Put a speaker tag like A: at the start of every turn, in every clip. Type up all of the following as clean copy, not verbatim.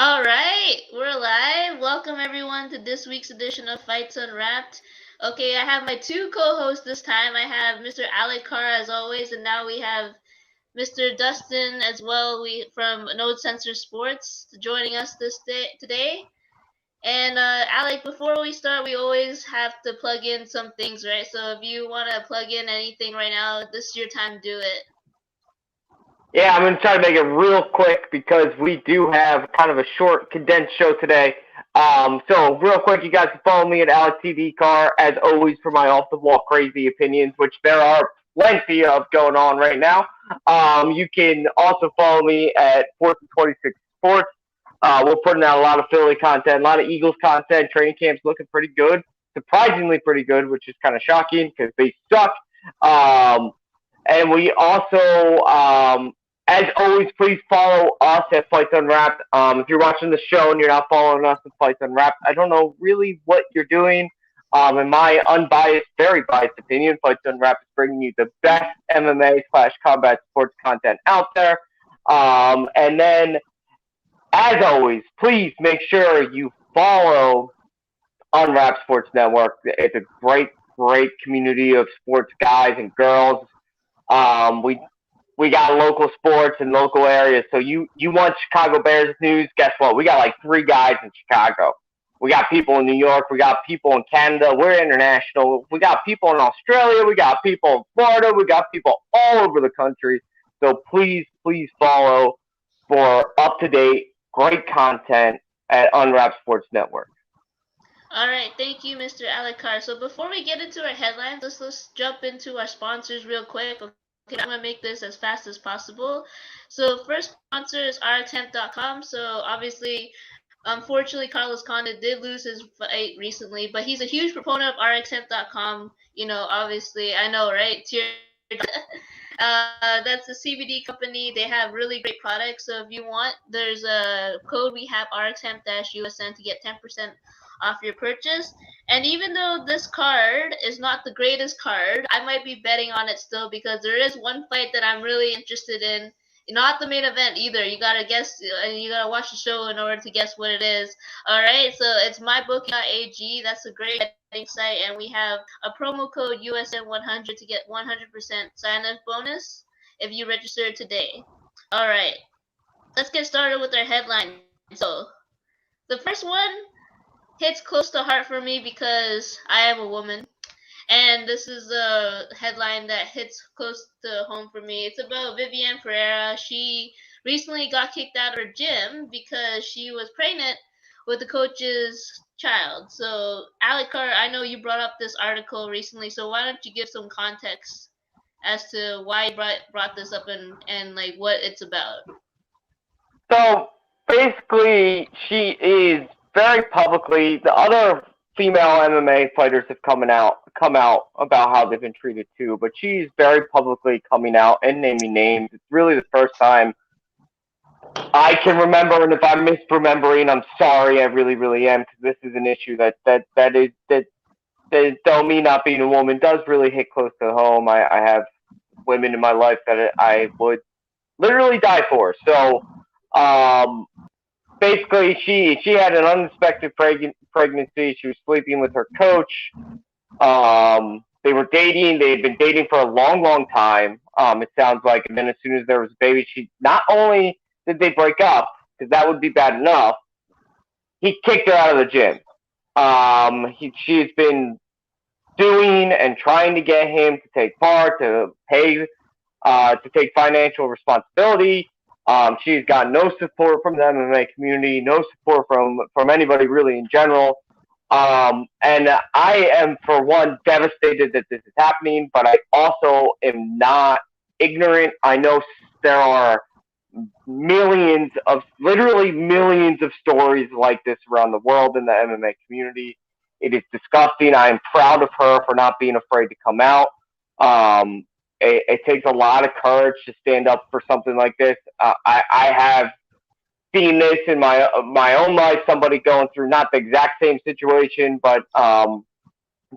A: All right, we're live. Welcome everyone to this week's edition of Fights Unwrapped. Okay, I have my two co-hosts this time. I have Mr. Alec Carr as always, and now we have Mr. Dustin as well. We from Node Sensor Sports joining us this day today. And Alec, before we start, we always have to plug in some things, right? So if you want to plug in anything right now, this is your time to do it.
B: Yeah, I'm going to try to make it real quick because we do have kind of a short, condensed show today. So real quick, you guys can follow me at Alex TV Car as always for my off the wall crazy opinions, which there are plenty of going on right now. You can also follow me at 426 Sports. We're putting out a lot of Philly content, a lot of Eagles content. Training camp's looking pretty good, surprisingly pretty good, which is kind of shocking because they suck. Um, and we also, as always, please follow us at Fights Unwrapped. If you're watching the show and you're not following us at Fights Unwrapped, I don't know really what you're doing. In my unbiased, very biased opinion, Fights Unwrapped is bringing you the best MMA / combat sports content out there. And then, as always, please make sure you follow Unwrapped Sports Network. It's a great, great community of sports guys and girls. We got local sports in local areas. So you want Chicago Bears news? Guess what? We got like three guys in Chicago. We got people in New York. We got people in Canada. We're international. We got people in Australia. We got people in Florida. We got people all over the country. So please follow for up to date, great content at Unwrapped Sports Network.
A: All right, thank you, Mr. Alikar. So before we get into our headlines, let's jump into our sponsors real quick. Okay, I'm gonna make this as fast as possible. So first sponsor is rtemp.com. So obviously, unfortunately, Carlos Condit did lose his fight recently, but he's a huge proponent of rxtemp.com. You know, obviously, I know, right? That's a CBD company. They have really great products. So if you want, there's a code we have rxtemp-usn to get 10% off your purchase. And even though this card is not the greatest card, I might be betting on it still because there is one fight that I'm really interested in. Not the main event either. You gotta guess, and you gotta watch the show in order to guess what it is. All right, so it's mybookie.ag. That's a great betting site, and we have a promo code USN100 to get 100% sign-up bonus if you register today. All right, let's get started with our headline. So the first one hits close to heart for me because I am a woman. And this is a headline that hits close to home for me. It's about Viviane Pereira. She recently got kicked out of her gym because she was pregnant with the coach's child. So, Alikar, I know you brought up this article recently, so why don't you give some context as to why you brought this up and like what it's about?
B: So basically, she is very publicly. The other female MMA fighters have come out about how they've been treated too, but she's very publicly coming out and naming names. It's really the first time I can remember, and if I'm misremembering, I'm sorry. I really, really am because this is an issue that though me not being a woman does really hit close to home. I have women in my life that I would literally die for. So um, basically, she had an unexpected pregnancy. She was sleeping with her coach. They were dating. They had been dating for a long, long time. It sounds like, and then as soon as there was a baby, she not only did they break up because that would be bad enough. He kicked her out of the gym. She's been doing and trying to get him to take part, to pay, to take financial responsibility. She's got no support from the MMA community, no support from anybody really in general. And I am, for one, devastated that this is happening, but I also am not ignorant. I know there are literally millions of stories like this around the world in the MMA community. It is disgusting. I am proud of her for not being afraid to come out. It takes a lot of courage to stand up for something like this. I have seen this in my own life. Somebody going through not the exact same situation, but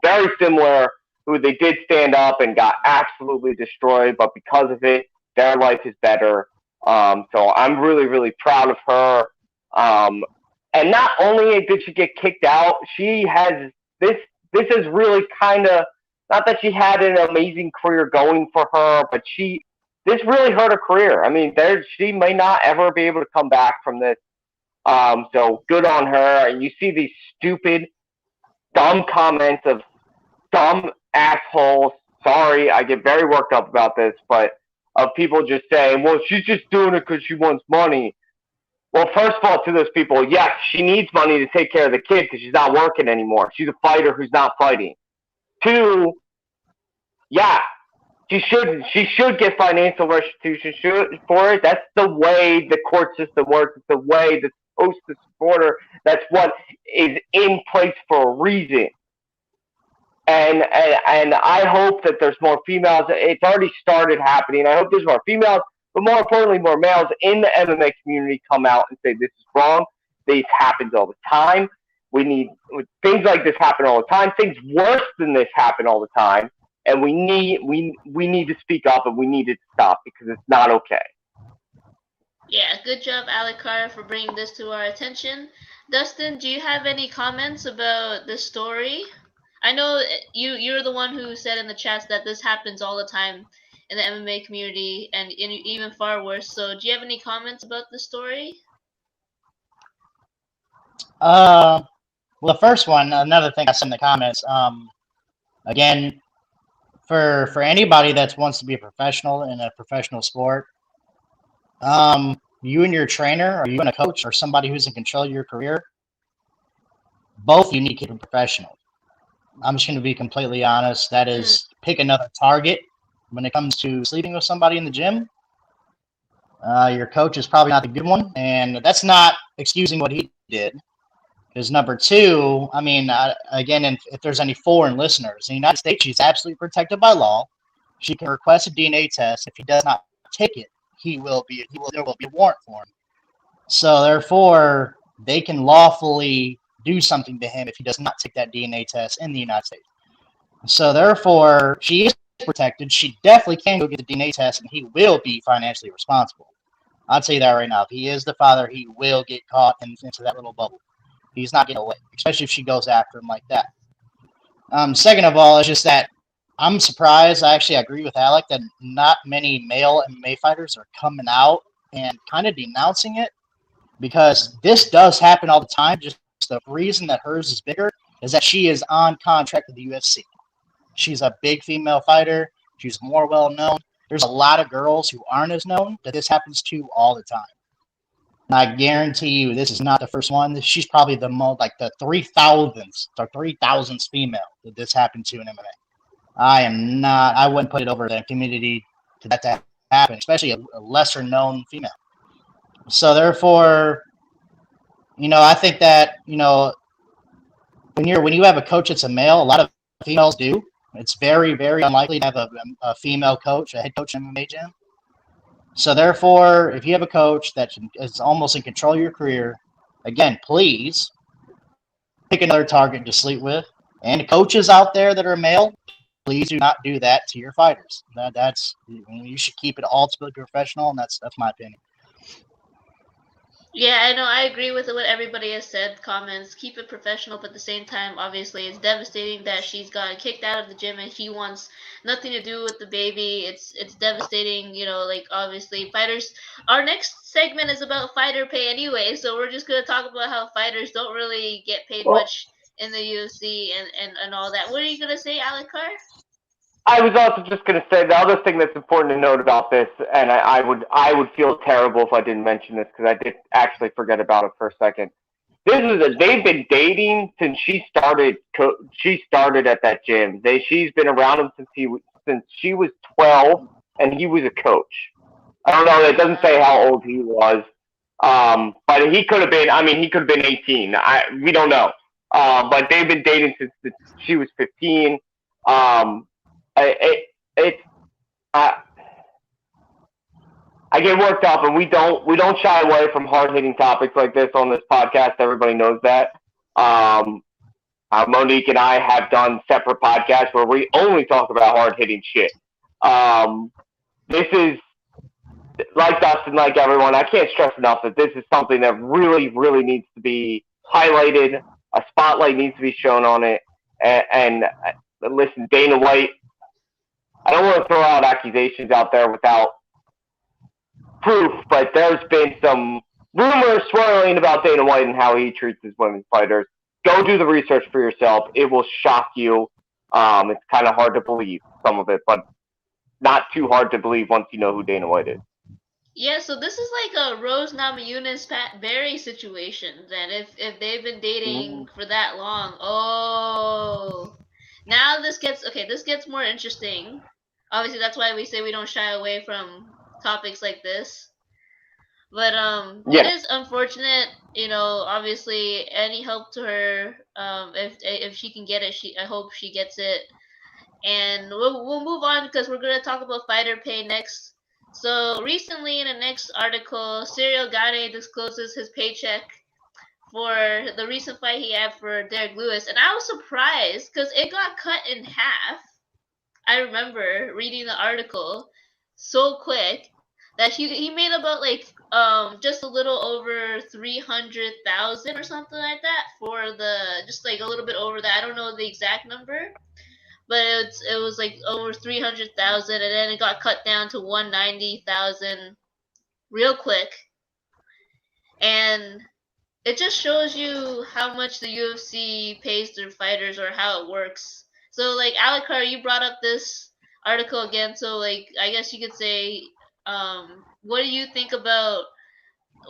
B: very similar, who they did stand up and got absolutely destroyed, but because of it, their life is better. So I'm really, really proud of her. And not only did she get kicked out, she has this. This is really kind of not that she had an amazing career going for her, but this really hurt her career. I mean, she may not ever be able to come back from this. So good on her. And you see these stupid, dumb comments of dumb assholes. Sorry, I get very worked up about this, but of people just saying, well, she's just doing it because she wants money. Well, first of all, to those people, yes, she needs money to take care of the kid because she's not working anymore. She's a fighter who's not fighting. Two, yeah, she should get financial restitution for it. That's the way the court system works. It's the way that's supposed to support her. That's what is in place for a reason. And I hope that there's more females. It's already started happening. I hope there's more females, but more importantly, more males in the MMA community come out and say this is wrong. This happens all the time. We need things like this happen all the time. Things worse than this happen all the time, and we need to speak up and we need it to stop because it's not okay.
A: Yeah, good job, Alucard, for bringing this to our attention. Dustin, do you have any comments about this story? I know you're the one who said in the chats that this happens all the time in the MMA community and even far worse. So do you have any comments about the story?
C: Well, the first one, another thing I said in the comments, again, for anybody that wants to be a professional in a professional sport, you and your trainer, or you and a coach, or somebody who's in control of your career, both you need to keep it professional. I'm just going to be completely honest. That is, pick another target when it comes to sleeping with somebody in the gym. Your coach is probably not the good one, and that's not excusing what he did. Because number two, I mean, again, if there's any foreign listeners, in the United States, she's absolutely protected by law. She can request a DNA test. If he does not take it, there will be a warrant for him. So therefore, they can lawfully do something to him if he does not take that DNA test in the United States. So therefore, she is protected. She definitely can go get the DNA test, and he will be financially responsible. I'll tell you that right now. If he is the father, he will get caught into that little bubble. He's not getting away, especially if she goes after him like that. Second of all, it's just that I'm surprised. I actually agree with Alec that not many male MMA fighters are coming out and kind of denouncing it, because this does happen all the time. Just the reason that hers is bigger is that she is on contract with the UFC. She's a big female fighter. She's more well known. There's a lot of girls who aren't as known that this happens to all the time. And I guarantee you, this is not the first one. She's probably the most, like the 3,000th female that this happened to in MMA. I wouldn't put it over the community to that to happen, especially a lesser known female. So therefore, I think that, when you have a coach that's a male, a lot of females do. It's very, very unlikely to have a female coach, a head coach in an MMA gym. So therefore, if you have a coach that is almost in control of your career, again, please pick another target to sleep with. And coaches out there that are male, please do not do that to your fighters. You should keep it ultimately professional, and that's my opinion.
A: Yeah, I know. I agree with what everybody has said. Comments, keep it professional, but at the same time, obviously, it's devastating that she's gotten kicked out of the gym and he wants nothing to do with the baby. It's devastating, obviously, fighters. Our next segment is about fighter pay anyway, so we're just gonna talk about how fighters don't really get paid much in the UFC and all that. What are you gonna say, Alucard?
B: I was also just going to say the other thing that's important to note about this, and I would feel terrible if I didn't mention this because I did actually forget about it for a second. They've been dating since she started. She started at that gym. She's been around him since she was 12, and he was a coach. I don't know. It doesn't say how old he was, but he could have been. I mean, he could have been 18. We don't know. But they've been dating since she was 15. I get worked up, and we don't shy away from hard-hitting topics like this on this podcast. Everybody knows that. Monique and I have done separate podcasts where we only talk about hard-hitting shit. This is, like Dustin and like everyone, I can't stress enough that this is something that really, really needs to be highlighted. A spotlight needs to be shown on it. And listen, Dana White, I don't want to throw out accusations out there without proof, but there's been some rumors swirling about Dana White and how he treats his women's fighters. Go do the research for yourself. It will shock you. It's kind of hard to believe, some of it, but not too hard to believe once you know who Dana White is.
A: Yeah, so this is like a Rose Namajunas Pat Barry situation. Then, if they've been dating for that long, now this gets more interesting. Obviously, that's why we say we don't shy away from topics like this. But
B: Yeah.
A: it is unfortunate, obviously any help to her, if she can get it, I hope she gets it. And we'll move on because we're going to talk about fighter pay next. So recently in the next article, Ciryl Gane discloses his paycheck for the recent fight he had for Derek Lewis, and I was surprised because it got cut in half. I remember reading the article so quick that he made about like just a little over 300,000 or something like that for just like a little bit over that. I don't know the exact number, but it was like over 300,000, and then it got cut down to 190,000 real quick, and it just shows you how much the UFC pays their fighters or how it works. So like Alucard, you brought up this article again, so like I guess you could say, what do you think about?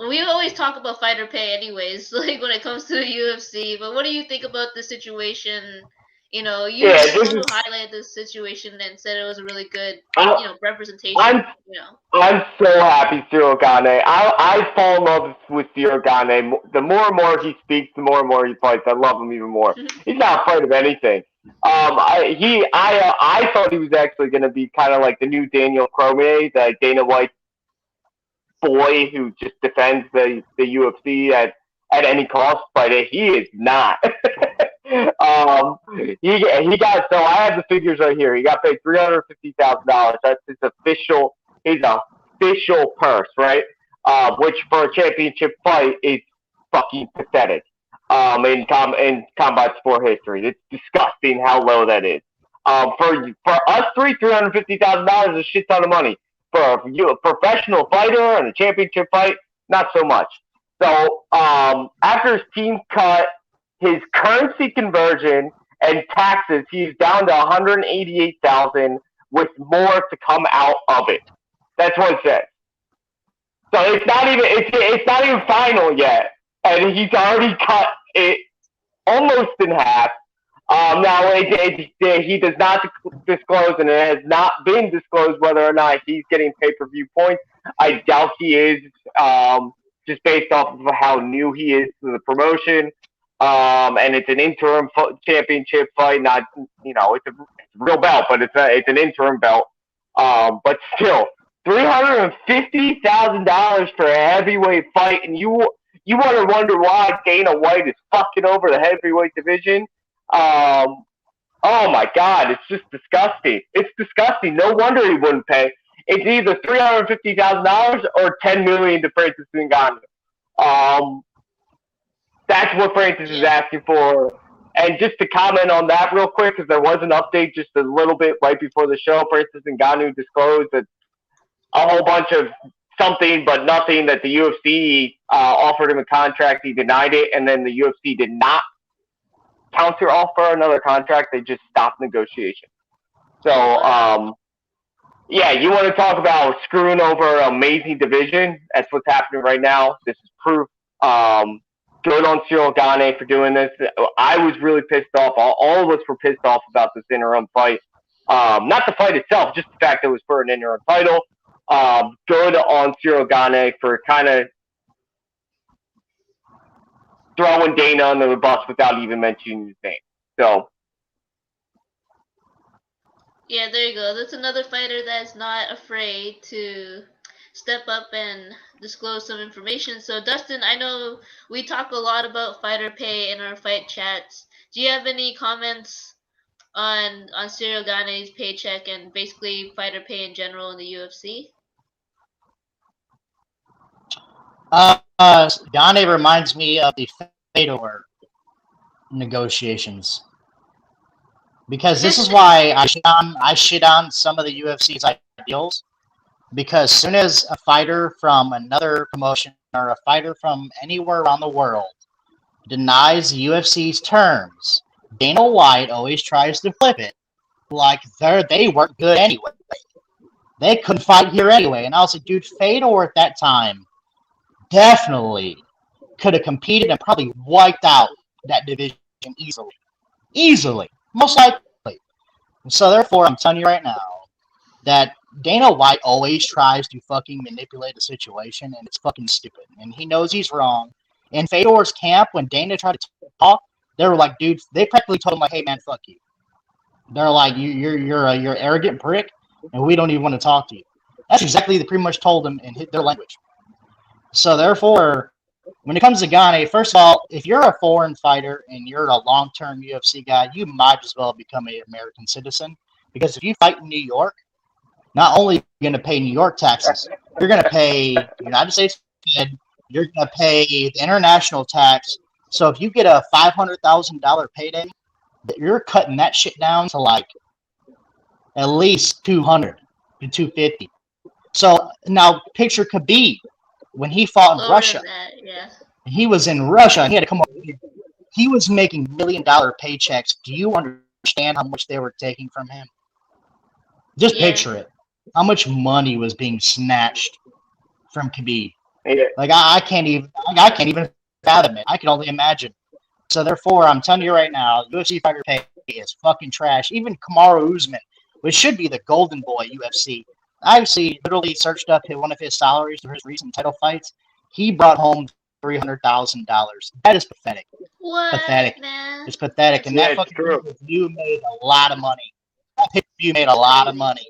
A: We always talk about fighter pay, anyways, like when it comes to the UFC. But what do you think about the situation? You highlighted this situation and said it was a really good, representation.
B: I'm so happy Ciryl Gane. I fall in love with Ciryl Gane. The more and more he speaks, the more and more he fights. I love him even more. He's not afraid of anything. I thought he was actually going to be kind of like the new Daniel Cormier, the Dana White boy who just defends the UFC at any cost, but he is not. He got, so I have the figures right here. He got paid $350,000. That's his official purse, right? Which for a championship fight is fucking pathetic. In combat sport history, it's disgusting how low that is. For us $350,000 is a shit ton of money. For a professional fighter and a championship fight, not so much. So after his team cut his currency conversion and taxes, he's down to $188,000 with more to come out of it. That's what it says. So it's not even final yet, and he's already cut it almost in half. Now he does not disclose, and it has not been disclosed whether or not he's getting pay-per-view points. I doubt he is, just based off of how new he is to the promotion. And it's an interim championship fight, not, it's a real belt, but it's an interim belt. But still, $350,000 for a heavyweight fight, and you want to wonder why Dana White is fucking over the heavyweight division. Oh my God, it's just disgusting. It's disgusting. No wonder he wouldn't pay. It's either $350,000 or $10 million to Francis Ngannou. That's what Francis is asking for. And just to comment on that real quick, because there was an update just a little bit right before the show, Francis Ngannou disclosed that a whole bunch of something but nothing, that the UFC offered him a contract. He denied it, and then the UFC did not counter offer another contract. They just stopped negotiation. So, you want to talk about screwing over an amazing division? That's what's happening right now. This is proof. Good on Ciryl Gane for doing this. I was really pissed off. All of us were pissed off about this interim fight. Not the fight itself, just the fact that it was for an interim title. Good on Ciryl Gane for kind of throwing Dana under the bus without even mentioning his name. So.
A: Yeah, there you go. That's another fighter that's not afraid to step up and disclose some information. So, Dustin, I know we talk a lot about fighter pay in our fight chats. Do you have any comments on Ciryl Gane's paycheck and basically fighter pay in general in the UFC?
C: Gane reminds me of the Fedor negotiations. Because this is why I shit on some of the UFC's ideals. Because soon as a fighter from another promotion or a fighter from anywhere around the world denies the UFC's terms, Dana White always tries to flip it like they weren't good anyway. They couldn't fight here anyway. And I was like, dude, Fedor at that time definitely could have competed and probably wiped out that division easily. Easily. Most likely. And so therefore, I'm telling you right now that Dana White always tries to fucking manipulate the situation, and it's fucking stupid. And he knows he's wrong. In Fedor's camp, when Dana tried to talk, they were like, dude, they practically told him like, hey man, fuck you. They're like, you're an arrogant prick, and we don't even want to talk to you. That's exactly they pretty much told him in their language. So therefore, when it comes to Gane, first of all, if you're a foreign fighter and you're a long-term UFC guy, you might as well become an American citizen. Because if you fight in New York, not only are you going to pay New York taxes, you're going to pay United States Fed, you're going to pay the international tax. So if you get a $500,000 payday, you're cutting that shit down to like at least 200 to 250. So now picture Khabib when he fought in Russia. He was in Russia. He had to come over here. He was making $1 million paychecks. Do you understand how much they were taking from him? Just picture it. How much money was being snatched from Khabib?
B: Yeah.
C: Like I can't even fathom it. I can only imagine. So therefore, I'm telling you right now, UFC fighter pay is fucking trash. Even Kamaru Usman, which should be the golden boy UFC. I actually literally searched up one of his salaries for his recent title fights. He brought home $300,000. That is pathetic.
A: What?
C: Pathetic.
A: Man?
C: It's pathetic. And that fucking you made a lot of money. That pay-per-view made a lot of money.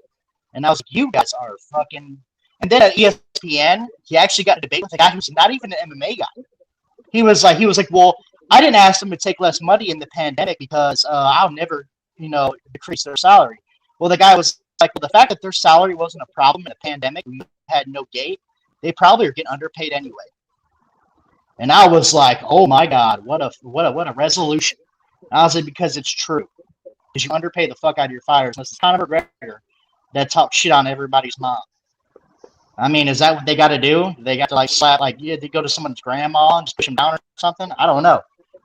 C: And I was like, you guys are fucking. And then at ESPN, he actually got a debate with a guy who's not even an MMA guy. He was like, well, I didn't ask them to take less money in the pandemic because I'll never, decrease their salary. Well, the guy was like, well, the fact that their salary wasn't a problem in a pandemic, we had no gate, they probably are getting underpaid anyway. And I was like, oh my God, what a resolution. And I was like, because it's true. Because you underpay the fuck out of your fighters. Unless it's Conor McGregor that talks shit on everybody's mom. I mean, is that what they got to do? They got to they go to someone's grandma and just push them down or something? I don't know.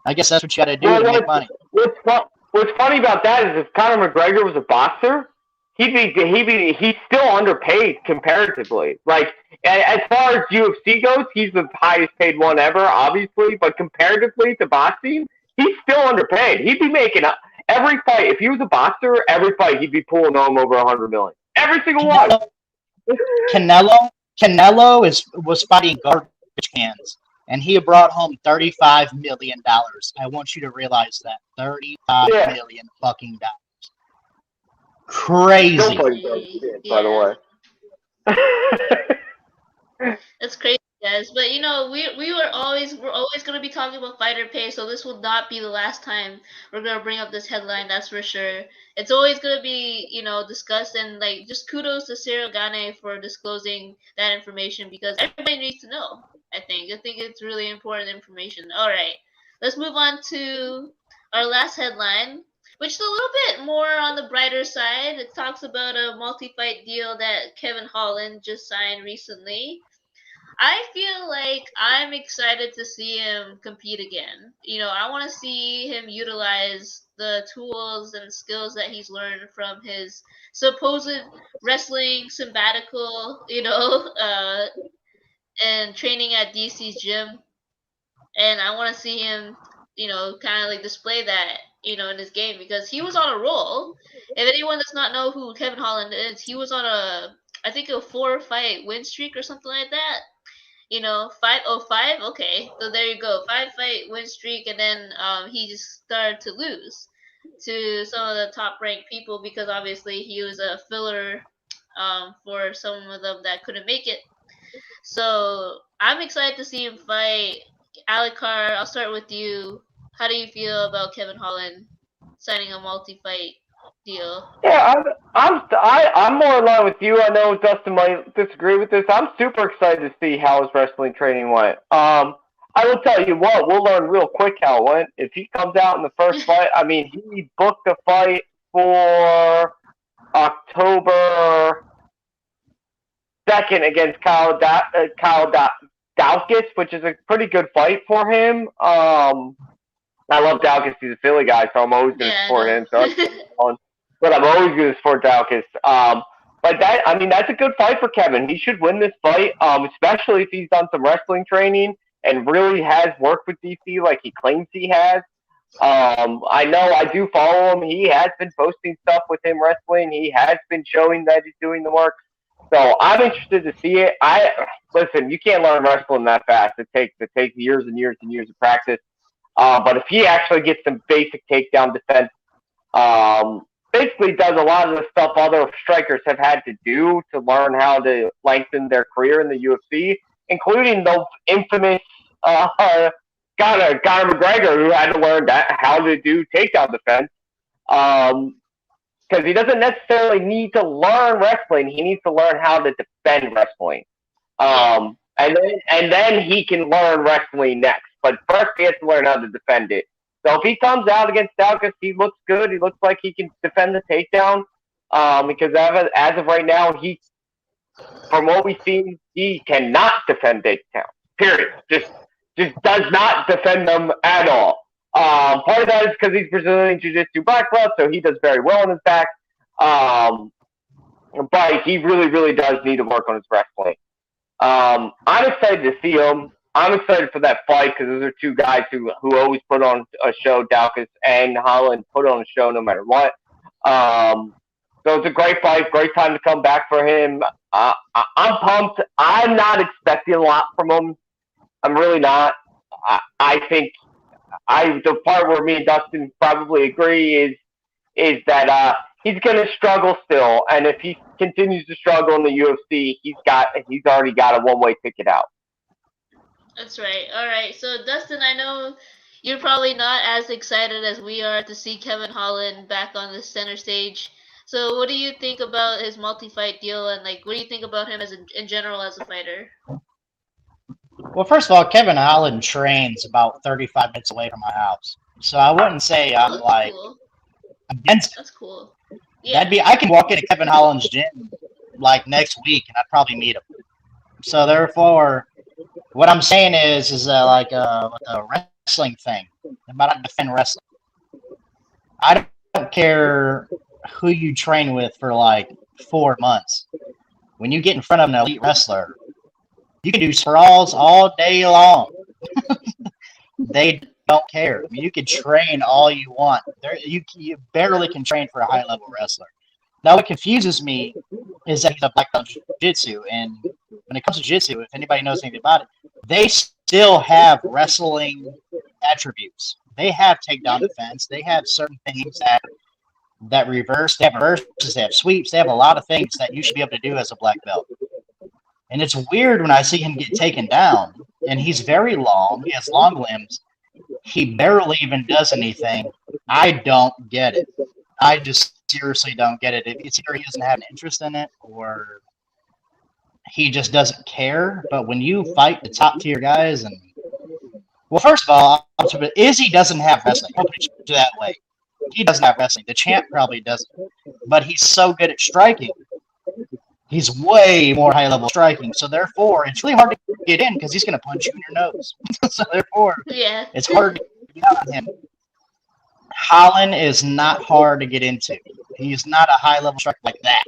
C: I guess that's what you got to do to make money.
B: What's funny about that is if Conor McGregor was a boxer, he's still underpaid comparatively. Like as far as UFC goes, he's the highest paid one ever, obviously. But comparatively to boxing, he's still underpaid. He'd be making every fight. If he was a boxer, every fight he'd be pulling home over $100 million. Every single one.
C: Canelo was fighting garbage cans, and he brought home $35 million. I want you to realize that $35 million fucking dollars. Crazy.
B: Don't play shit, by the
A: way. That's crazy, guys. But we're always gonna be talking about fighter pay, so this will not be the last time we're gonna bring up this headline. That's for sure. It's always gonna be discussed, and just kudos to Ciryl Gane for disclosing that information because everybody needs to know. I think it's really important information. All right, let's move on to our last headline, which is a little bit more on the brighter side. It talks about a multi-fight deal that Kevin Holland just signed recently. I feel like I'm excited to see him compete again. I want to see him utilize the tools and skills that he's learned from his supposed wrestling sabbatical, and training at DC's gym. And I want to see him, kind of display that, in his game because he was on a roll. If anyone does not know who Kevin Holland is, he was on a 4-fight win streak or something like that. 505. Okay, so there you go, 5-fight win streak, and then he just started to lose to some of the top ranked people because obviously he was a filler for some of them that couldn't make it. So I'm excited to see him fight. Alucard, I'll start with you. How do you feel about Kevin Holland signing a multi-fight deal.
B: Yeah, I'm more in line with you. I know Dustin might disagree with this. I'm super excited to see how his wrestling training went. I will tell you what, we'll learn real quick how it went. If he comes out in the first fight, I mean, he booked a fight for October 2nd against Kyle Daukaus, which is a pretty good fight for him. I love Daukaus. He's a Philly guy, so I'm always going to support him. So but I'm always going to support Daukaus. But that's a good fight for Kevin. He should win this fight, especially if he's done some wrestling training and really has worked with DC like he claims he has. I know I do follow him. He has been posting stuff with him wrestling. He has been showing that he's doing the work. So I'm interested to see it. Listen, you can't learn wrestling that fast. It takes years and years and years of practice. But if he actually gets some basic takedown defense, basically does a lot of the stuff other strikers have had to do to learn how to lengthen their career in the UFC, including the infamous Conor McGregor, who had to learn how to do takedown defense. Because he doesn't necessarily need to learn wrestling; he needs to learn how to defend wrestling. And then he can learn wrestling next. But first, he has to learn how to defend it. So if he comes out against Daukaus, he looks good. He looks like he can defend the takedown. Because as of right now, from what we've seen, he cannot defend takedown. Period. Just does not defend them at all. Part of that is because he's Brazilian Jiu-Jitsu black belt, so he does very well on his back. But he really, really does need to work on his wrestling. I'm excited to see him. I'm excited for that fight because those are two guys who always put on a show. Daukaus and Holland put on a show no matter what. So it's a great fight, great time to come back for him. I'm pumped. I'm not expecting a lot from him. I'm really not. I think the part where me and Dustin probably agree is that he's going to struggle still, and if he continues to struggle in the UFC, he's already got a one-way ticket out.
A: That's right. All right. So, Dustin, I know you're probably not as excited as we are to see Kevin Holland back on the center stage. So, what do you think about his multi-fight deal, and what do you think about him in general as a fighter?
C: Well, first of all, Kevin Holland trains about 35 minutes away from my house, so I wouldn't say I'm
A: cool.
C: against it.
A: That's cool. Yeah.
C: I could walk into Kevin Holland's gym next week, and I'd probably meet him. So therefore, what I'm saying is with the wrestling thing, about to defend wrestling. I don't care who you train with for 4 months. When you get in front of an elite wrestler, you can do sprawls all day long. They don't care. I mean, you can train all you want. You barely can train for a high-level wrestler. Now, what confuses me is that he's a black belt in jiu-jitsu, and when it comes to jiu-jitsu, if anybody knows anything about it, they still have wrestling attributes. They have takedown defense. They have certain things that reverse. They have reverses. They have sweeps. They have a lot of things that you should be able to do as a black belt. And it's weird when I see him get taken down, and he's very long. He has long limbs. He barely even does anything. I don't get it. I just seriously don't get it. It's either he doesn't have an interest in it or he just doesn't care. But when you fight the top tier guys, well, first of all, Izzy doesn't have wrestling. I'll put it that way. He doesn't have wrestling. The champ probably doesn't. But he's so good at striking. He's way more high-level striking. So, therefore, it's really hard to get in because he's going to punch you in your nose. So, therefore, it's hard to get on him. Holland is not hard to get into. He's not a high-level striker like that.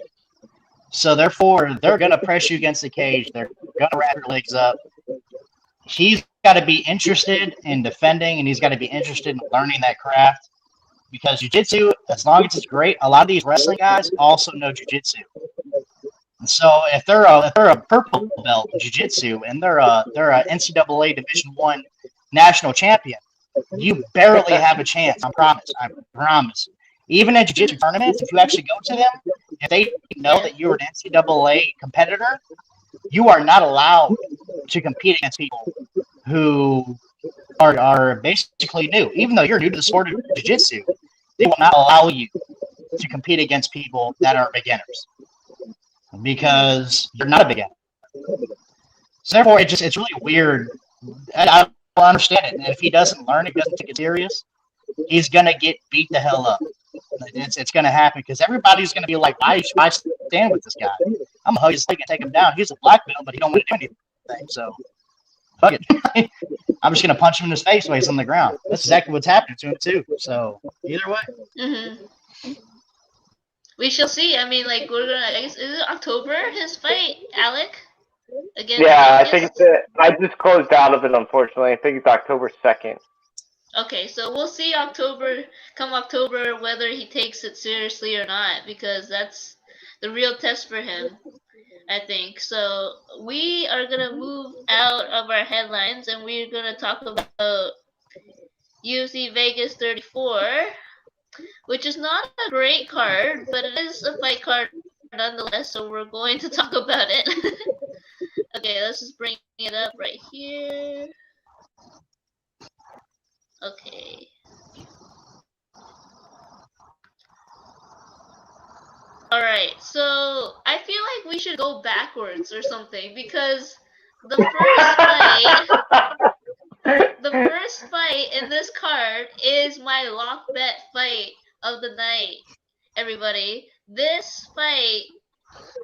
C: So, therefore, they're going to press you against the cage. They're going to wrap your legs up. He's got to be interested in defending, and he's got to be interested in learning that craft. Because jiu-jitsu, as long as it's great, a lot of these wrestling guys also know jiu-jitsu. So if they're a purple belt in jiu-jitsu and they're a NCAA Division I national champion, you barely have a chance. I promise. Even in jiu-jitsu tournaments, if you actually go to them, if they know that you're an NCAA competitor, you are not allowed to compete against people who are basically new. Even though you're new to the sport of jiu-jitsu, they will not allow you to compete against people that are beginners because you're not a beginner. So therefore, it's really weird. I don't understand it. And if he doesn't learn, if he doesn't take it serious, he's gonna get beat the hell up. It's gonna happen because everybody's gonna be like, why stand with this guy? I'm gonna hug his leg and take him down. He's a black belt, but he don't want to do anything. So fuck it. I'm just gonna punch him in his face while he's on the ground. That's exactly what's happening to him too. So either way.
A: Mm-hmm. We shall see. I mean, like, we're gonna. I guess, is it October? His fight, Alec. Again.
B: Yeah, I think I just closed out of it. Unfortunately, I think it's October 2nd.
A: Okay, so we'll see come October, whether he takes it seriously or not, because that's the real test for him, I think. So we are gonna move out of our headlines, and we're gonna talk about UFC Vegas 34, which is not a great card, but it is a fight card nonetheless. So we're going to talk about it. Okay, let's just bring it up right here. Okay. Alright, so I feel like we should go backwards or something because the first fight in this card is my lock bet fight of the night, everybody. This fight,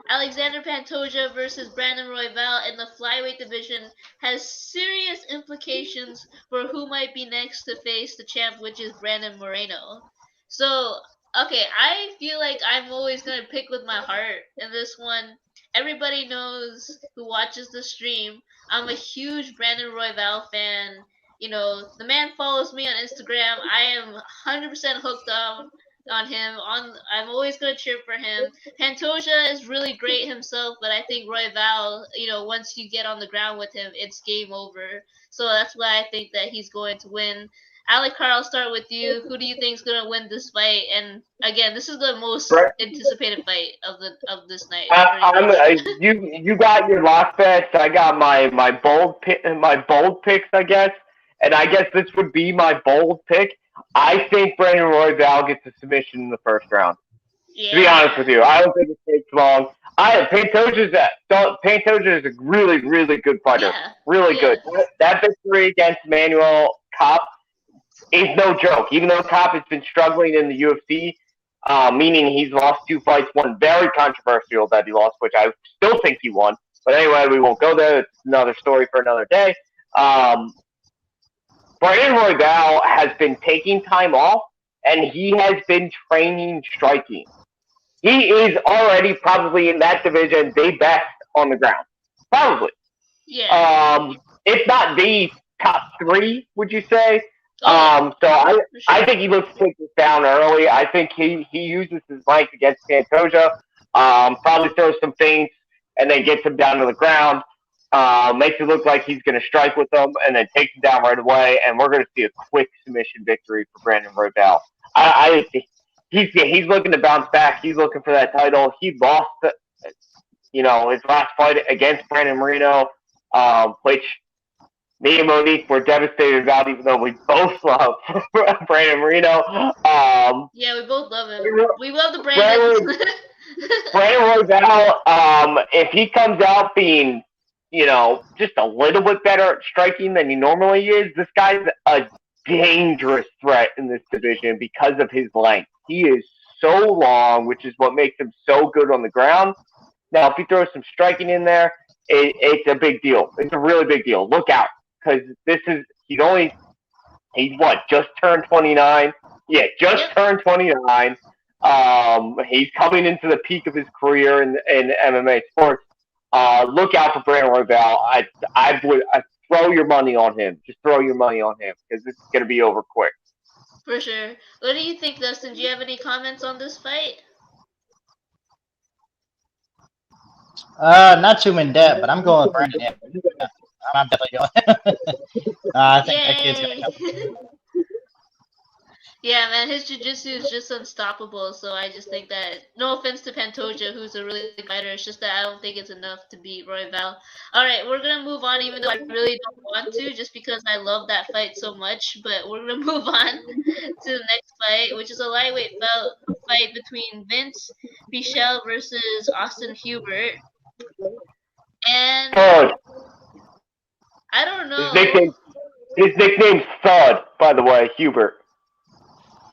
A: Alexander Pantoja versus Brandon Royval in the flyweight division, has serious implications for who might be next to face the champ, which is Brandon Moreno. So, okay, I feel like I'm always going to pick with my heart in this one. Everybody knows who watches the stream. I'm a huge Brandon Royval fan. You know, the man follows me on Instagram. I am 100% hooked on him. I'm always gonna cheer for him. Pantoja is really great himself, but I think Royval, you know, once you get on the ground with him, it's game over. So that's why I think that he's going to win. Alec Carr, I'll start with you. Who do you think is gonna win this fight? And again, this is the most anticipated fight of this night.
B: You got your lock bets. I got my bold picks, I guess. And I guess this would be my bold pick. I think Brandon Royval gets a submission in the first round. Yeah. To be honest with you, I don't think it takes long. Pantoja is a really, really good fighter. Yeah. Really good. That victory against Manuel Kopp is no joke. Even though Kopp has been struggling in the UFC, meaning he's lost 2 fights, one very controversial that he lost, which I still think he won. But anyway, we won't go there. It's another story for another day. Brandon Royval has been taking time off, and he has been training striking. He is already probably in that division the best on the ground. Probably.
A: Yeah.
B: If not the top 3, would you say?
A: Oh,
B: so I think he looks to take this down early. I think he uses his length against Pantoja, probably throws some feints, and then gets him down to the ground. Makes it look like he's going to strike with them, and then takes him down right away, and we're going to see a quick submission victory for Brandon Royval. He's looking to bounce back. He's looking for that title. He lost, his last fight against Brandon Moreno, which me and Monique were devastated about, even though we both love Brandon Moreno.
A: Yeah, we both love him. We love the Brandons.
B: Brandon Royval, if he comes out being just a little bit better at striking than he normally is, this guy's a dangerous threat in this division because of his length. He is so long, which is what makes him so good on the ground. Now, if he throws some striking in there, it's a big deal. It's a really big deal. Look out, because he's just turned 29. Yeah, turned 29. He's coming into the peak of his career in MMA sports. Look out for Brandon Royval. I would throw your money on him. Just throw your money on him because this is going to be over quick.
A: For sure. What do you think, Dustin? Do you have any comments on this fight?
C: Not too in depth, but I'm going with Brandon. Yeah. I'm definitely going. I think that kid's going to come.
A: Yeah, man, his jiu-jitsu is just unstoppable, so I just think that, no offense to Pantoja, who's a really good fighter, it's just that I don't think it's enough to beat Royval. Alright, we're going to move on, even though I really don't want to, just because I love that fight so much, but we're going to move on to the next fight, which is a lightweight fight between Vince Pichel versus Austin Hubert. And
B: Thud.
A: I don't
B: His
A: know.
B: nickname. His nickname's Thud, by the way, Hubert.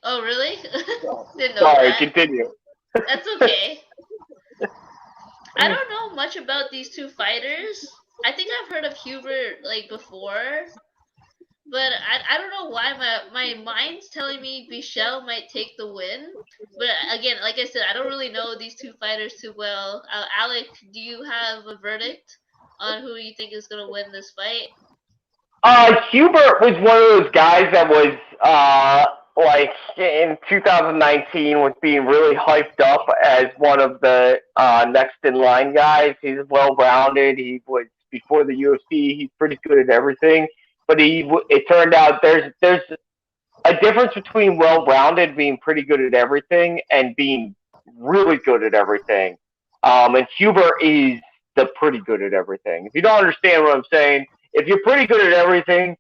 A: Oh, really? Didn't know
B: Sorry,
A: that.
B: continue.
A: That's okay. I don't know much about these two fighters. I think I've heard of Hubert like before, but I don't know why my mind's telling me Bichelle might take the win. But again, like I said, I don't really know these two fighters too well. Alec, do you have a verdict on who you think is gonna win this fight?
B: Hubert was one of those guys that was like in 2019 was being really hyped up as one of the next in line guys. He's well rounded. He was before the UFC. He's pretty good at everything. But it turned out there's a difference between well rounded, being pretty good at everything, and being really good at everything. And Hubert is the pretty good at everything. If you don't understand what I'm saying, if you're pretty good at everything,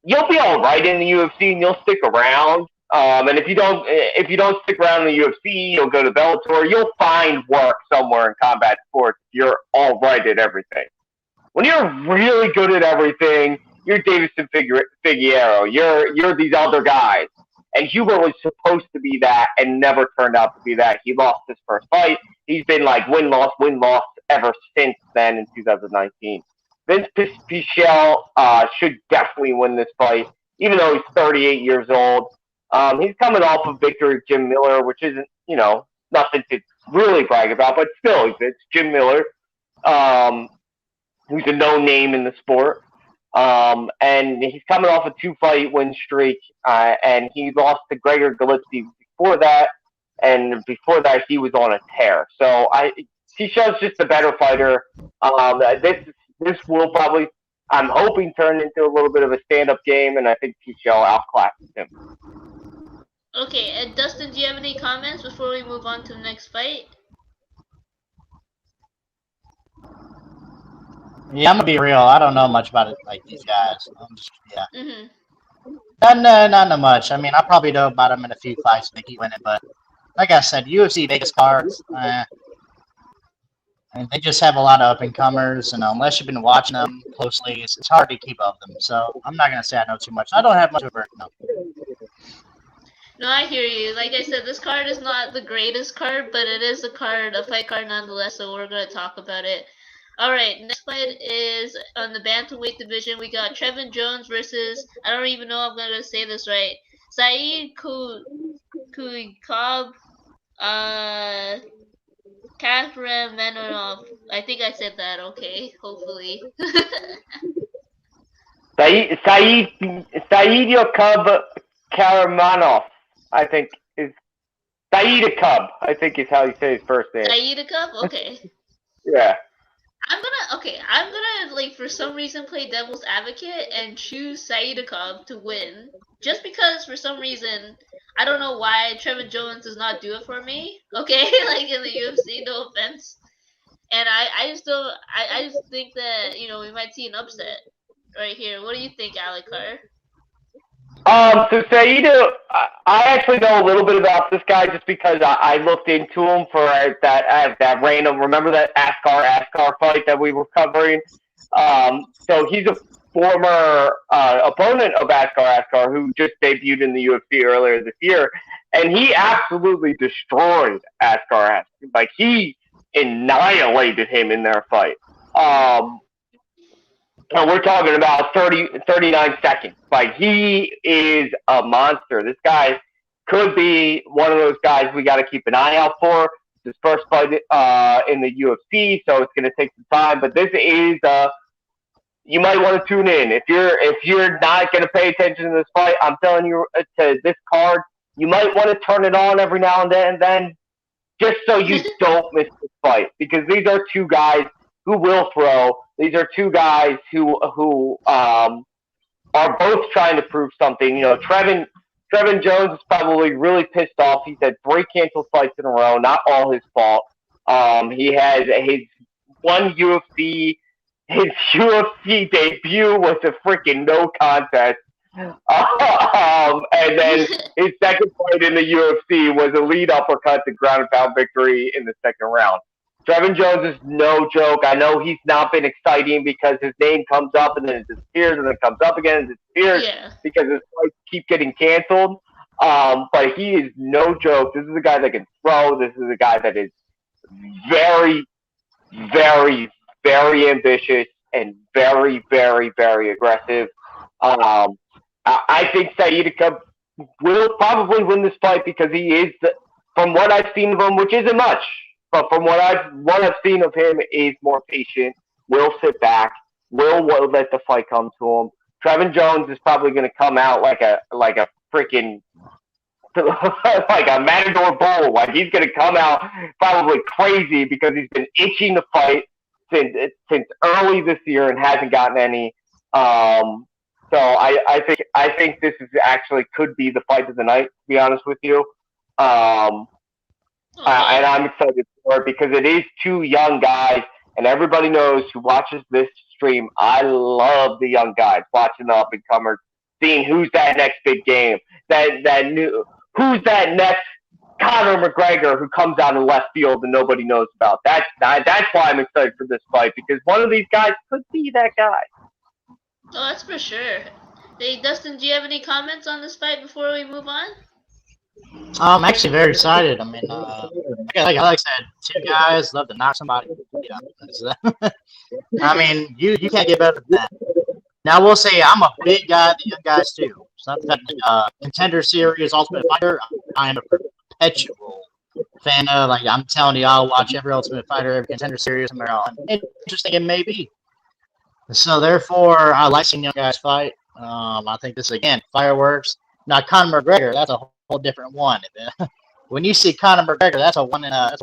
B: you'll be all right in the UFC and you'll stick around. And if you don't stick around in the UFC, you'll go to Bellator. You'll find work somewhere in combat sports. You're all right at everything. When you're really good at everything, you're Davison Figueroa. You're these other guys. And Hubert was supposed to be that and never turned out to be that. He lost his first fight. He's been like win-loss ever since then in 2019. Vince Pichel should definitely win this fight, even though he's 38 years old. He's coming off of victory of Jim Miller, which isn't, nothing to really brag about, but still, it's Jim Miller, who's a known name in the sport. And he's coming off a 2-fight win streak, and he lost to Gregor Gillespie before that, and before that he was on a tear. So Pichel's just a better fighter. This will probably, I'm hoping, turn into a little bit of a stand-up game, and I think Pichel outclasses him.
A: Okay, and Dustin, do you have any comments before we move on to the next fight?
C: Yeah, I'm gonna be real. I don't know much about it, like these guys. Not much. I mean, I probably know about him in a few fights, think he win it, but like I said, UFC Vegas cards. And they just have a lot of up-and-comers, and unless you've been watching them closely, it's hard to keep up with them. So I'm not going to say I know too much. I don't have much of a no.
A: No, I hear you. Like I said, this card is not the greatest card, but it is a fight card nonetheless, so we're going to talk about it. All right, next fight is on the bantamweight division. We got Trevin Jones versus, I don't even know if I'm going to say this right, Saeed Kuikov, Catherine Menonov. I think I said that okay, hopefully.
B: Saidikov Karamanov, I think is Saidikov, I think is how you say his first name.
A: Saidikov? Okay.
B: Yeah.
A: I'm gonna like for some reason play devil's advocate and choose Saidikov to win. Just because for some reason I don't know why Trevin Jones does not do it for me. Okay, like in the UFC, no offense. And I just think that, we might see an upset right here. What do you think, Alikar?
B: So Saida, I actually know a little bit about this guy just because I looked into him for that random. Remember that Askar fight that we were covering? So he's a former opponent of Askar who just debuted in the UFC earlier this year, and he absolutely destroyed Askar. Like he annihilated him in their fight. And we're talking about 39 seconds. Like, he is a monster. This guy could be one of those guys we got to keep an eye out for. It's his first fight in the UFC, so it's going to take some time. But this is, you might want to tune in. If you're not going to pay attention to this fight, I'm telling you, to this card, you might want to turn it on every now and then, just so you don't miss this fight. Because these are two guys who will throw. These are two guys who are both trying to prove something. Trevin Jones is probably really pissed off. He's had 3 canceled fights in a row, not all his fault. He has his UFC debut was a freaking no contest And then his second fight in the UFC was a lead uppercut to ground and pound victory in the second round. Trevin Jones is no joke. I know he's not been exciting because his name comes up and then it disappears and then comes up again and disappears
A: Yeah.
B: because his fights keep getting canceled. But he is no joke. This is a guy that can throw. This is a guy that is very, very, very ambitious and very, very, very aggressive. I think Saidika will probably win this fight because he is, from what I've seen of him, which isn't much, but from what I've seen of him, is more patient. Will sit back. Will let the fight come to him. Trevin Jones is probably going to come out like a freaking like a matador bull. Like he's going to come out probably crazy because he's been itching to fight since early this year and hasn't gotten any. So I think this is actually could be the fight of the night. To be honest with you, and
A: Okay.
B: I'm excited for it because it is two young guys, and everybody knows who watches this stream. I love the young guys watching the up and comers, seeing who's that next big game, that new who's that next Conor McGregor who comes out in left field and nobody knows about. That's why I'm excited for this fight because one of these guys could be that guy.
A: Oh, that's for sure. Hey, Dustin, do you have any comments on this fight before we move on?
C: I'm actually very excited. I mean, like I said, two guys love to knock somebody out. I mean, you can't get better than that. Now, I will say I'm a big guy, the young guys too. So that Contender Series, Ultimate Fighter, I am a perpetual fan of. Like I'm telling you, I'll watch every Ultimate Fighter, every Contender Series, no matter how interesting it may be. So therefore, I like seeing young guys fight. I think this again fireworks. Now Conor McGregor, that's a whole different one. When you see Conor McGregor, that's a one in a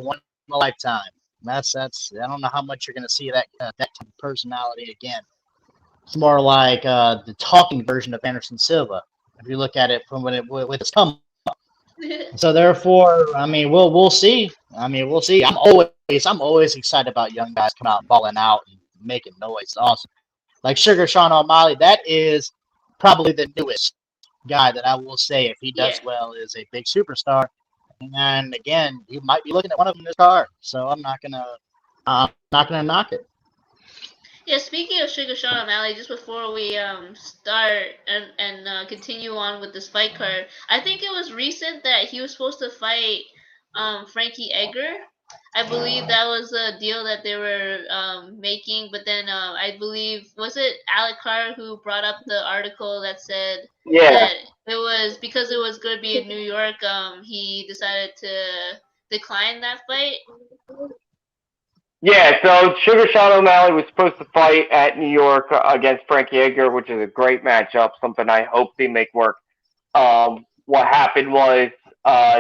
C: lifetime. That's I don't know how much you're going to see that type of personality again. It's more like the talking version of Anderson Silva. If you look at it from when it with his come. So therefore, I mean, we'll see. I mean, we'll see. I'm always excited about young guys coming out, balling out, and making noise. It's awesome. Like Sugar Sean O'Malley, that is probably the newest guy that I will say, if he
A: Yeah.
C: does well, is a big superstar. And again, you might be looking at one of them in this card. So I'm not gonna knock it.
A: Yeah, speaking of Sugar Sean O'Malley, just before we start and continue on with this fight card, I think it was recent that he was supposed to fight Frankie Edgar. I believe that was a deal that they were making, but then I believe was it Alec Carr who brought up the article that said
B: Yeah,
A: that it was because it was going to be in New York. He decided to decline that fight.
B: yeah. So Sugar Sean O'Malley was supposed to fight at New York against Frankie Edgar, which is a great matchup. Something I hope they make work. What happened was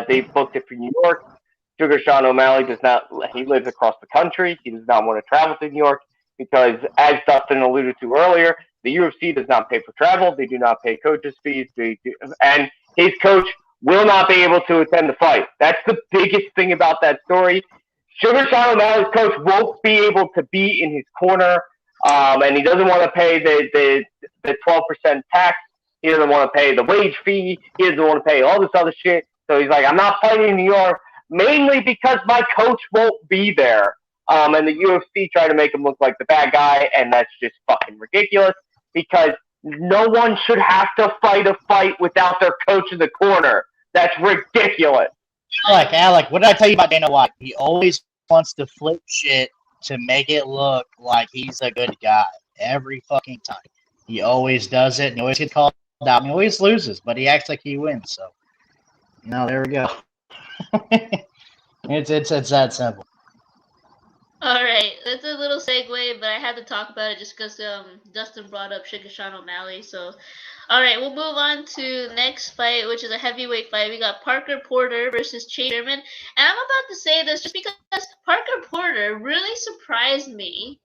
B: they booked it for New York. Sugar Sean O'Malley does not. He lives across the country. He does not want to travel to New York because, as Dustin alluded to earlier, the UFC does not pay for travel. They do not pay coaches' fees. And his coach will not be able to attend the fight. That's the biggest thing about that story. Sugar Sean O'Malley's coach won't be able to be in his corner, and he doesn't want to pay the 12% tax. He doesn't want to pay the wage fee. He doesn't want to pay all this other shit. So he's like, I'm not fighting in New York, mainly because my coach won't be there. And the UFC tried to make him look like the bad guy, and that's just fucking ridiculous because no one should have to fight a fight without their coach in the corner. That's ridiculous.
C: Alec, what did I tell you about Dana White? He always wants to flip shit to make it look like he's a good guy every fucking time. He always does it, and he always gets called out. And he always loses, but he acts like he wins. So, there we go. It's that simple.
A: All right, that's a little segue, but I had to talk about it just because Dustin brought up Sugar Sean O'Malley. So, all right, we'll move on to the next fight, which is a heavyweight fight. We got Parker Porter versus Chase Sherman, and I'm about to say this just because Parker Porter really surprised me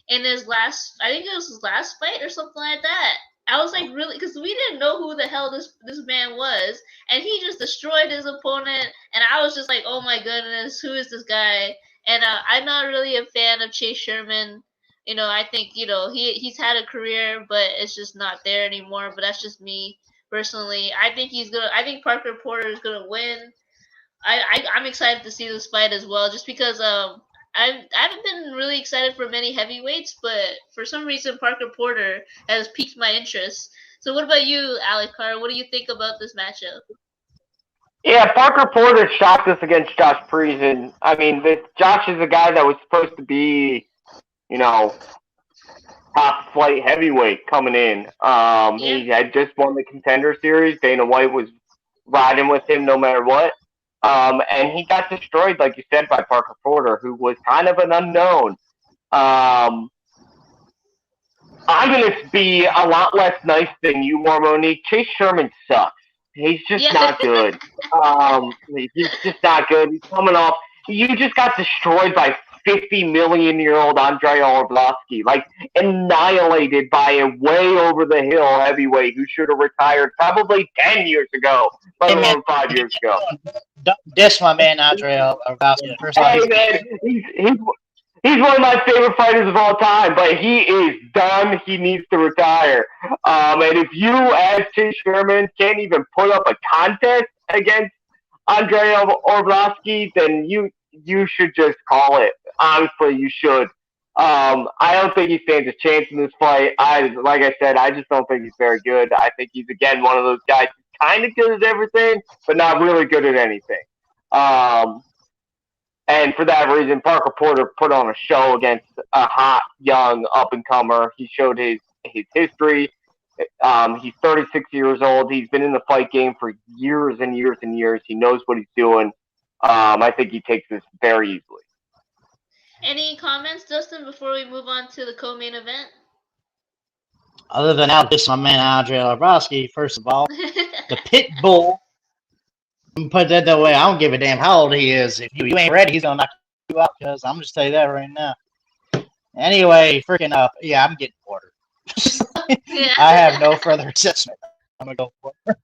A: in his last. I think it was his last fight or something like that. I was like really because we didn't know who the hell this man was, and he just destroyed his opponent, and I was just like, oh my goodness, who is this guy? And I'm not really a fan of Chase Sherman. I think he's had a career, but it's just not there anymore. But that's just me personally. I think Parker Porter is gonna win. I'm excited to see this fight as well, just because I haven't been really excited for many heavyweights, but for some reason Parker Porter has piqued my interest. So what about you, Alikar? What do you think about this matchup?
B: Yeah, Parker Porter shocked us against Josh Friesen. I mean, Josh is a guy that was supposed to be, you know, top flight heavyweight coming in. He had just won the Contender Series. Dana White was riding with him no matter what. And he got destroyed, like you said, by Parker Porter, who was kind of an unknown. I'm going to be a lot less nice than you are, Monique. Chase Sherman sucks. He's just not good. He's just not good. He's coming off. You just got destroyed by 50-million-year-old Andrei Arlovski, like annihilated by a way over the hill heavyweight who should have retired probably 10 years ago, let alone 5 years ago.
C: Diss my man Andrei Arlovski.
B: Hey man, he's one of my favorite fighters of all time, but he is done. He needs to retire. And if you, as Chase Sherman, can't even put up a contest against Andrei Arlovski, then you should just call it. Honestly, you should. I don't think he stands a chance in this fight. Like I said, I just don't think he's very good. I think he's, again, one of those guys who's kind of good at everything, but not really good at anything. And for that reason, Parker Porter put on a show against a hot, young, up-and-comer. He showed his history. He's 36 years old. He's been in the fight game for years and years and years. He knows what he's doing. I think he takes this very easily.
A: Any comments, Dustin, before we move on to the co-main event?
C: Other than out this my man Andrei Arlovski, first of all, the pit bull. Put that way. I don't give a damn how old he is. If you ain't ready, he's gonna knock you out. Cause I'm just tell you that right now. Anyway, freaking up. Yeah, I'm getting Porter. I have no further assessment. I'm gonna go for it.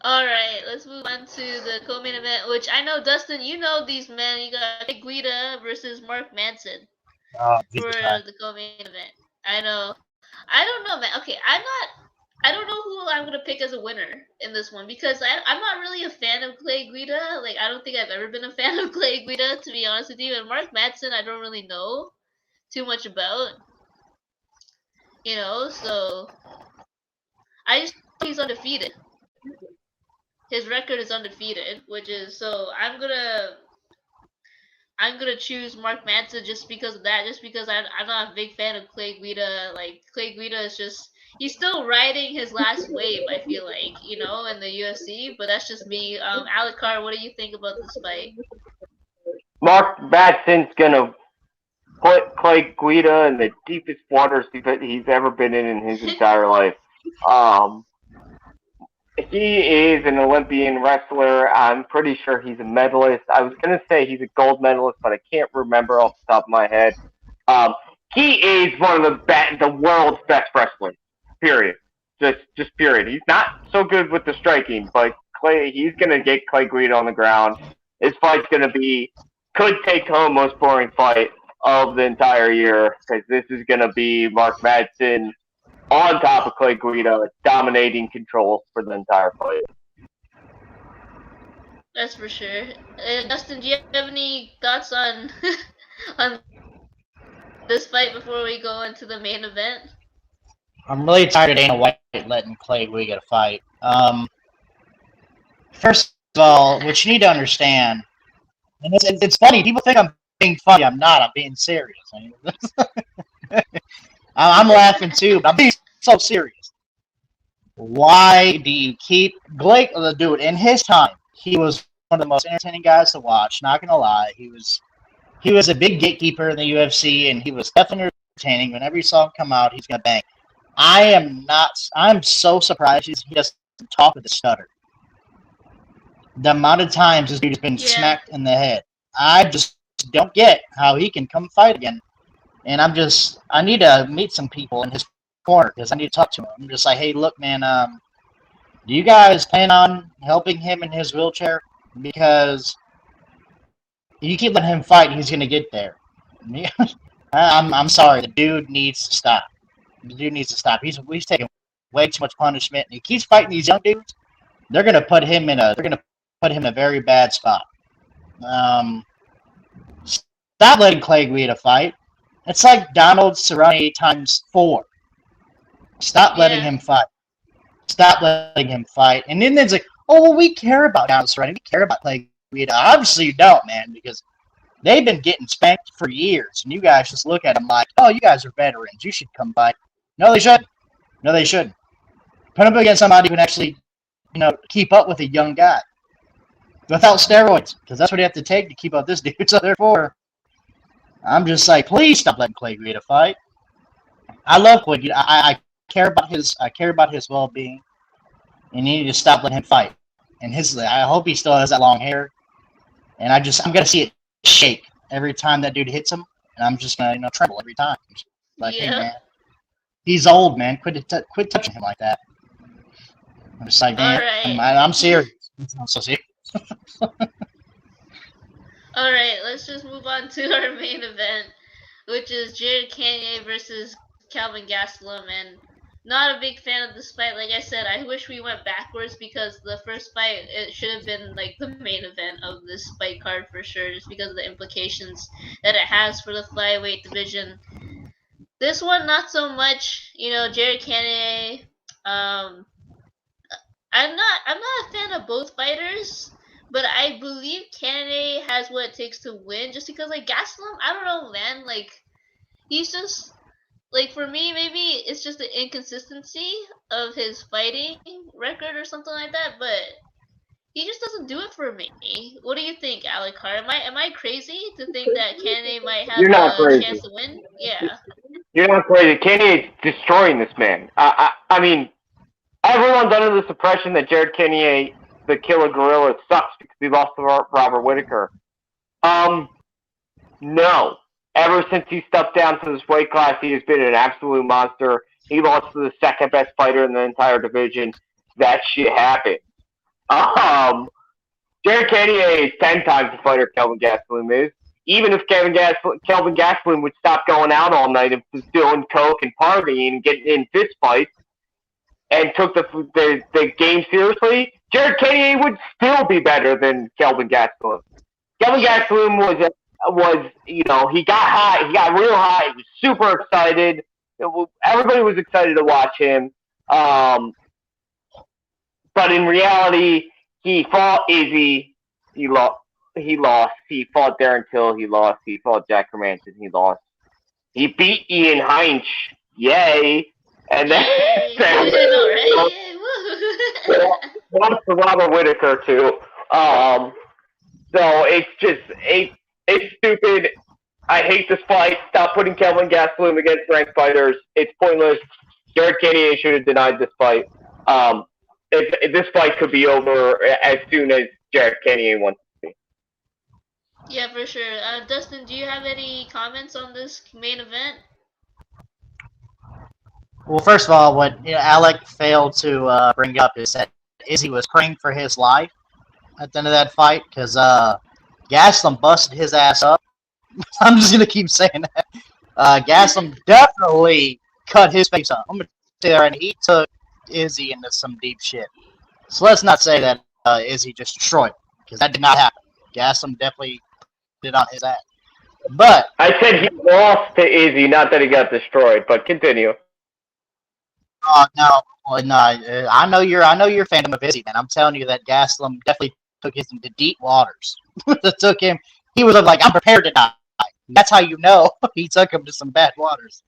A: All right, let's move on to the co-main event, which I know, Dustin, you know these men. You got Guida versus Mark Manson for the co-main event. I know. I don't know, man. Okay, I don't know who I'm gonna pick as a winner in this one because I'm not really a fan of Clay Guida. Like, I don't think I've ever been a fan of Clay Guida, to be honest with you. And Mark Manson, I don't really know too much about. So I just know he's undefeated. His record is undefeated, which is so I'm gonna choose Mark Manson just because of that. Just because I'm not a big fan of Clay Guida. Like, Clay Guida is just, he's still riding his last wave, I feel like, in the UFC. But that's just me. Alikar, what do you think about this fight?
B: Mark Manson's gonna put Clay Guida in the deepest waters he's ever been in his entire life. He is an Olympian wrestler. I'm pretty sure he's a medalist. I was going to say he's a gold medalist, but I can't remember off the top of my head. He is one of the world's best wrestlers, period. Just period. He's not so good with the striking, but he's going to get Clay Guida on the ground. This fight's going to could take home most boring fight of the entire year, because this is going to be Mark Manson on top of Clay Guida, dominating control for the entire fight.
A: That's for sure. Dustin, do you have any thoughts on on this fight before we go into the main event?
C: I'm really tired of Dana White letting Clay Guida fight. First of all, what you need to understand, and it's funny, people think I'm being funny. I'm not. I'm being serious. I'm laughing too, but I'm being so serious. Why do you keep Blake, the dude, in his time? He was one of the most entertaining guys to watch. Not gonna lie, he was a big gatekeeper in the UFC, and he was definitely entertaining. Whenever you saw him come out, he's gonna bang. I'm so surprised he doesn't talk with a stutter. The amount of times this dude's been smacked in the head, I just don't get how he can come fight again. And I need to meet some people in his corner because I need to talk to him. I'm just like, hey, look, man, do you guys plan on helping him in his wheelchair? Because you keep letting him fight, he's going to get there. I'm sorry. The dude needs to stop. The dude needs to stop. He's taking way too much punishment. He keeps fighting these young dudes. They're gonna put him in a very bad spot. Stop letting Clay Guida fight. It's like Donald Cerrone times 4. Stop letting him fight. Stop letting him fight. And then it's like, oh, well, we care about Donald Cerrone. We care about Clay Guida. Obviously, you don't, man, because they've been getting spanked for years, and you guys just look at them like, oh, you guys are veterans. You should come fight. No, they shouldn't. No, they shouldn't. Put them against somebody who can actually, keep up with a young guy without steroids, because that's what you have to take to keep up this dude. So therefore, I'm just like, please stop letting Clay Guida fight. I love Clay Guida. I care about his well-being, and you need to stop letting him fight. And I hope he still has that long hair. And I'm gonna see it shake every time that dude hits him, and I'm just gonna tremble every time. Like, hey, man, he's old, man. Quit touching him like that. I'm just like, man, I'm serious. I'm so serious.
A: All right, let's just move on to our main event, which is Jared Cannonier versus Kelvin Gastelum. And not a big fan of this fight. Like I said, I wish we went backwards, because the first fight, it should have been like the main event of this fight card for sure, just because of the implications that it has for the flyweight division. This one, not so much. Jared Cannonier. I'm not a fan of both fighters, but I believe Cannonier has what it takes to win. Just because, like, Gastelum, I don't know, man. Like, he's just, like, for me, maybe it's just the inconsistency of his fighting record or something like that, but he just doesn't do it for me. What do you think, Alucard? Am I crazy to think that Cannonier might have a chance to win? Yeah.
B: You're not crazy. Cannonier's destroying this man. I mean, everyone's under this impression that Jared Cannonier, the Killer Gorilla, sucks because he lost to Robert Whittaker. No. Ever since he stepped down to this weight class, he has been an absolute monster. He lost to the second best fighter in the entire division. That shit happened. Jared Cannonier is 10 times the fighter Kelvin Gastelum is. Even if Kelvin Gastelum would stop going out all night and doing coke and partying and getting in fist fights and took the game seriously, Jared Cannonier would still be better than Kelvin Gastelum. Kelvin Gastelum was he got high, he got real high, he was super excited. Everybody was excited to watch him. But in reality, he fought Izzy, he lost. He fought Darren Till, he lost. He fought Jack Hermanson, he lost. He beat Ian Heinz, yay! And then lost to Robert Whittaker too. So it's just it's stupid. I hate this fight. Stop putting Kelvin Gastelum against ranked fighters. It's pointless. Jared Cannonier should have denied this fight. If this fight could be over as soon as Jared Cannonier wants.
A: Yeah, for sure. Dustin, do you have any comments on this main event?
C: Well, first of all, what Alec failed to bring up is that Izzy was praying for his life at the end of that fight, because Gastelum busted his ass up. I'm just gonna keep saying that. Gastelum definitely cut his face up. I'm gonna say that, and he took Izzy into some deep shit. So let's not say that Izzy just destroyed, because that did not happen. Gastelum definitely did on his ass. But
B: I said he lost to Izzy, not that he got destroyed. But continue.
C: No. I know you're fandom of Izzy, man. I'm telling you that Gastelum definitely took his into deep waters. That took him. He was like, I'm prepared to die. That's how you know he took him to some bad waters.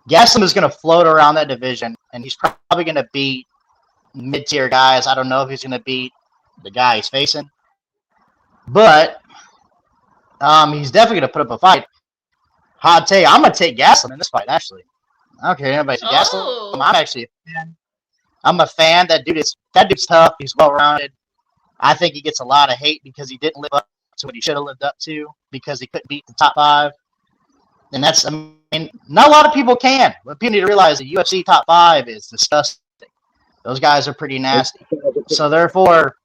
C: Gastelum is going to float around that division, and he's probably going to beat mid-tier guys. I don't know if he's going to beat the guy he's facing, but he's definitely going to put up a fight. Hot take, I'm going to take Gastelum in this fight, actually. I don't care anybody say Gastelum. I'm actually a fan. I'm a fan. That dude's tough. He's well-rounded. I think he gets a lot of hate because he didn't live up to what he should have lived up to, because he couldn't beat the top 5. And that's, not a lot of people can. But people need to realize the UFC top 5 is disgusting. Those guys are pretty nasty. So therefore,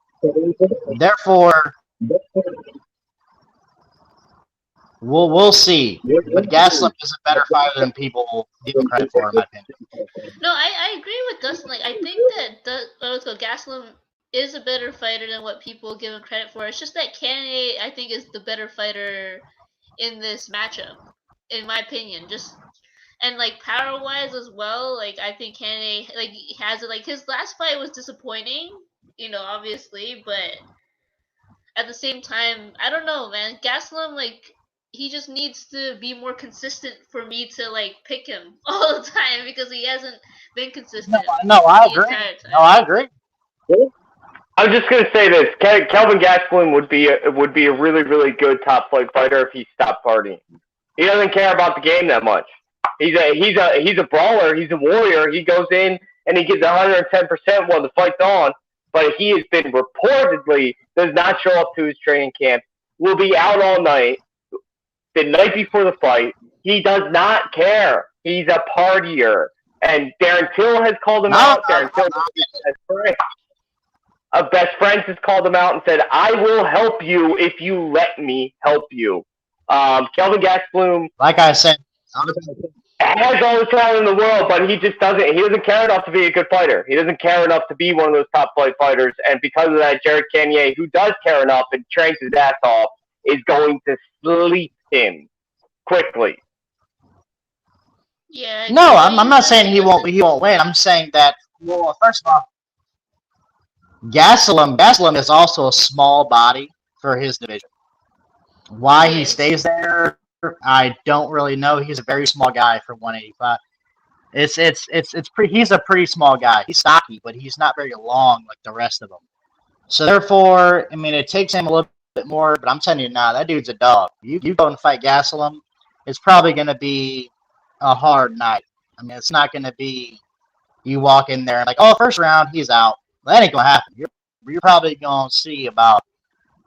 C: We'll see. But Gaslam is a better fighter than people give him credit for, in my opinion.
A: No, I agree with Dustin. Like, I think that Gaslam is a better fighter than what people give him credit for. It's just that Kanye, I think, is the better fighter in this matchup, in my opinion. Just and like power wise as well. Like, I think Kanye like has it. Like, his last fight was disappointing, obviously, but at the same time, I don't know, man. Gaslam, like, he just needs to be more consistent for me to like pick him all the time because he hasn't been consistent
C: No, I
A: the
C: agree.
A: entire time.
C: No, I agree.
B: I'm just gonna say this: Kelvin Gastelum would be a really, really good top flight fighter if he stopped partying. He doesn't care about the game that much. He's a brawler. He's a warrior. He goes in and he gives 110% while the fight's on. But he has been reportedly does not show up to his training camp. Will be out all night. The night before the fight, he does not care. He's a partier. And Darren Till has called him out. Darren Till best friends has called him out and said, "I will help you if you let me help you." Kelvin Gastelum,
C: like I said,
B: has all the talent in the world, but he just doesn't. He doesn't care enough to be a good fighter. He doesn't care enough to be one of those top flight fighters. And because of that, Jared Cannonier, who does care enough and trains his ass off, is going to sleep him quickly.
A: Yeah.
C: No, I'm not saying he won't win. I'm saying that, well, first of all, Gastelum is also a small body for his division. Why he stays there, I don't really know. He's a very small guy for 185. He's a pretty small guy. He's stocky, but he's not very long like the rest of them. So therefore, I mean, it takes him a little bit more. But I'm telling you now, that dude's a dog. You go and fight Gastelum, it's probably going to be a hard night. I mean, it's not going to be you walk in there and like, oh, first round, he's out. That ain't going to happen. You're probably going to see about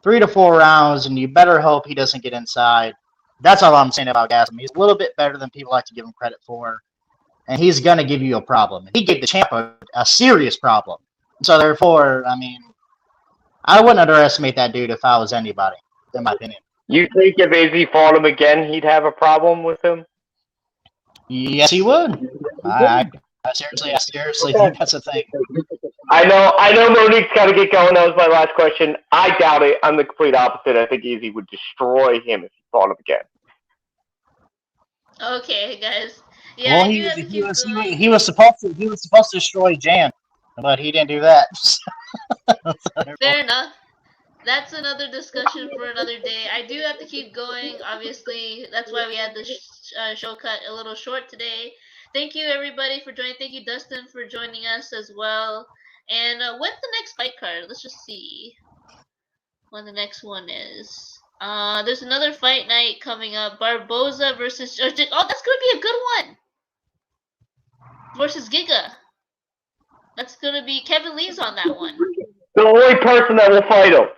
C: 3 to 4 rounds, and you better hope he doesn't get inside. That's all I'm saying about Gastelum. He's a little bit better than people like to give him credit for, and he's going to give you a problem. He gave the champ a serious problem. So therefore, I mean, I wouldn't underestimate that dude if I was anybody, in my opinion.
B: You think if Izzy fought him again, he'd have a problem with him?
C: Yes, he would. I seriously think that's a thing.
B: I know Monique's got to get going. That was my last question. I doubt it. I'm the complete opposite. I think Izzy would destroy him if he fought him again.
A: Okay, guys. Yeah,
C: well, he was supposed to destroy Jan, but he didn't do that.
A: Fair enough. That's another discussion for another day. I do have to keep going. Obviously, that's why we had the show cut a little short today. Thank you, everybody, for joining. Thank you, Dustin, for joining us as well. And what's the next fight card? Let's just see when the next one is. There's another fight night coming up. Barboza versus... Oh, that's going to be a good one. Versus Giga. That's going to be... Kevin Lee's on that one.
B: The only person that will fight him.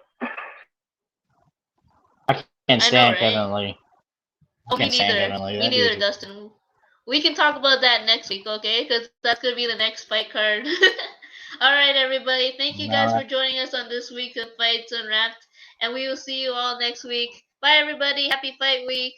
C: I can't stand
A: right?
C: Kevin Lee.
A: Oh, me neither, Dustin. We can talk about that next week, okay? Because that's going to be the next fight card. All right, everybody. Thank you guys for joining us on this week of Fights Unwrapped. And we will see you all next week. Bye, everybody. Happy Fight Week.